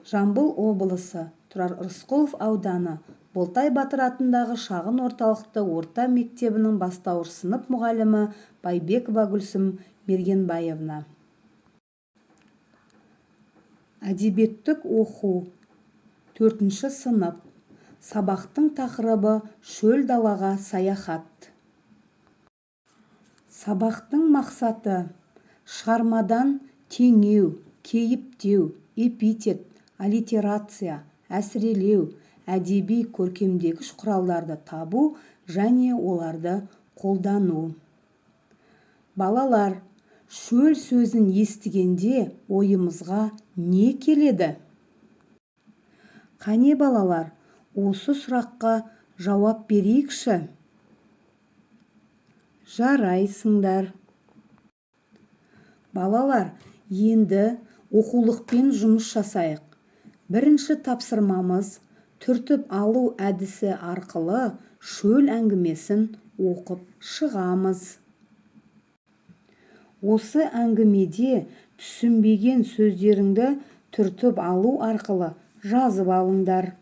Жамбыл облысы, Тұрар Рысқұлов ауданы, Болтай Батыр атындағы шағын орталықты орта мектебінің бастауыш сынып мұғалімі Байбекова Гүлсім Мергенбаевна. Әдебиеттік оқу 4-ші сынып. Сабақтың тақырыбы шөл далаға саяхат. Сабақтың мақсаты: шығармадан теңеу, кейіптеу, эпитет, аллитерация, әсірелеу, әдеби көркемдегіш құралдарды табу және оларды қолдану. Балалар, шөл сөзін естігенде ойымызға не келеді? Қане балалар, осы сұраққа жауап берейікші. Жарайсыңдар. Балалар, енді оқулықпен жұмыс жасайық. Бірінші тапсырмамыз түртіп алу әдісі арқылы шөл әңгімесін оқып шығамыз. Осы әңгімеде түсінбеген сөздеріңді түртіп алу арқылы жазып алыңдар.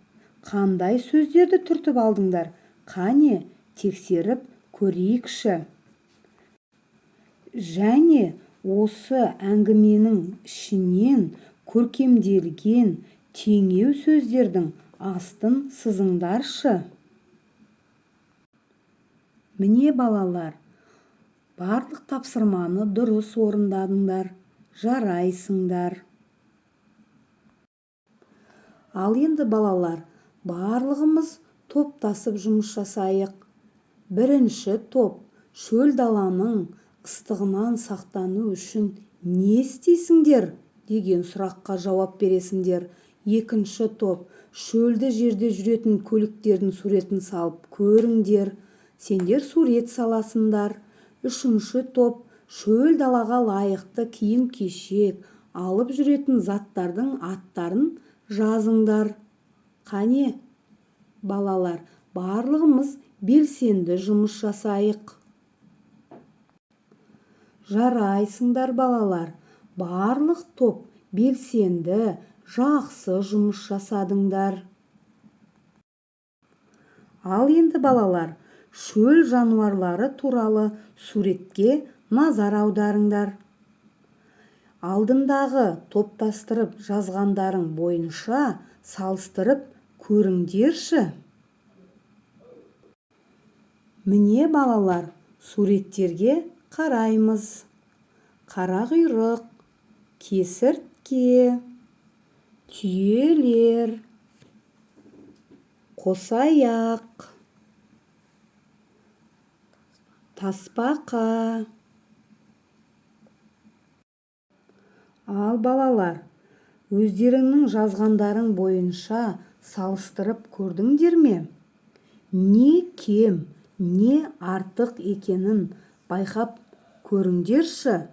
Қандай сөздерді түртіп алдыңдар? Қане, тексеріп көрейікші. Және осы әңгіменің ішінен көркемделген теңеу сөздердің астын сызыңдаршы. Міне балалар, барлық тапсырманы дұрыс орындадыңдар. Жарайсыңдар. Ал енді балалар, барлығымыз топтасып жұмыс жасайық. Бірінші топ: шөл даланың ыстығынан сақтану үшін не істейсіңдер деген сұраққа жауап бересіңдер. Екінші топ: шөлді жерде жүретін көліктердің суретін салып көріңдер. Сендер сурет саласыңдар. Үшінші топ: шөл далаға лайықты киім-кешек, алып жүретін заттардың аттарын жазыңдар. Қане, балалар, барлығымыз белсенді жұмыс жасайық. Жарайсыңдар балалар, барлық топ белсенді, жақсы жұмыс жасадыңдар. Ал енді балалар, шөл жануарлары туралы суретке назар аударыңдар. Алдындағы топтастырып жазғандарың бойынша салыстырып көріңдерші. Міне балалар, суреттерге қараймыз. Қарақұйрық, кесіртке, түйелер, қосаяқ, тасбақа. Ал балалар, өздеріңнің жазғандарың бойынша салыстырып көрдіңдер ме? Не кем, не артық екенін байқап көріңдерші.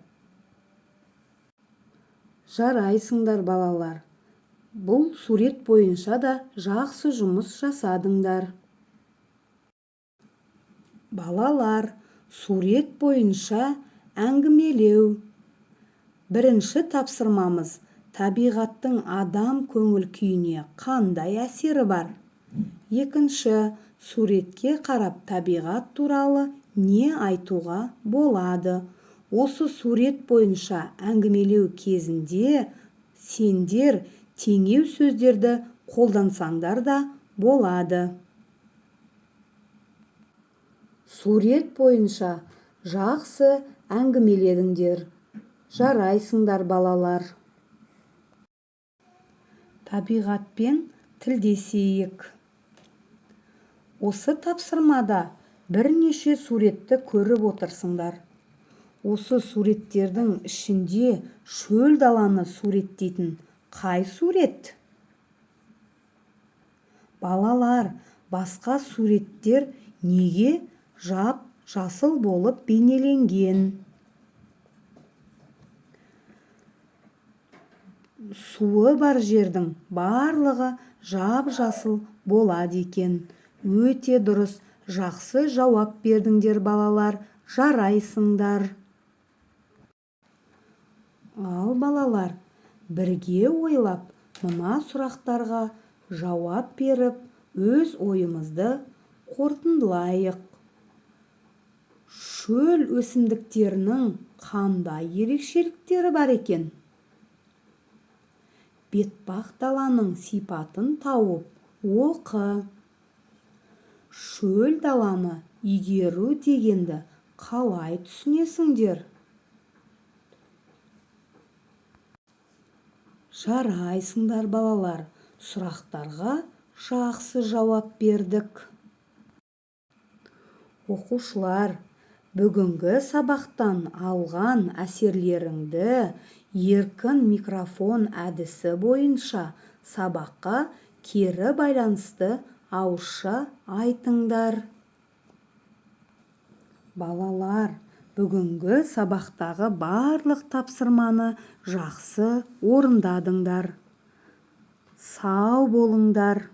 Жарайсыңдар балалар. Бұл сурет бойынша да жақсы жұмыс жасадыңдар. Балалар, сурет бойынша әңгімелеу. Бірінші тапсырмамыз: табиғаттың адам көңіл күйіне қандай әсері бар? Екінші: суретке қарап табиғат туралы не айтуға болады? Осы сурет бойынша әңгімелеу кезінде сендер теңеу сөздерді қолдансаңдар да болады. Сурет бойынша жақсы әңгімеледіңдер. Жарайсыңдар балалар. Табиғатпен тілдесейік. Осы тапсырмада бірнеше суретті көріп отырсыңдар. Осы суреттердің ішінде шөл даланы суреттейтін қай сурет? Балалар, басқа суреттер неге жап-жасыл болып бейнеленген? Суы бар жердің барлығы жап-жасыл болады екен. Өте дұрыс, жақсы жауап бердіңдер балалар. Жарайсыңдар. Ал балалар, бірге ойлап, мына сұрақтарға жауап беріп, өз ойымызды қорытындылайық. Шөл өсімдіктерінің қандай ерекшеліктері бар екен? Бетпақ даланың сипатын тауып оқы. Шөл даланы игеру дегенді қалай түсінесіңдер? Жарайсыңдар балалар, сұрақтарға жақсы жауап бердік. Оқушылар, бүгінгі сабақтан алған әсерлеріңді еркін микрофон әдісі бойынша сабаққа кері байланысты ауызша айтыңдар. Балалар, бүгінгі сабақтағы барлық тапсырманы жақсы орындадыңдар. Сау болыңдар.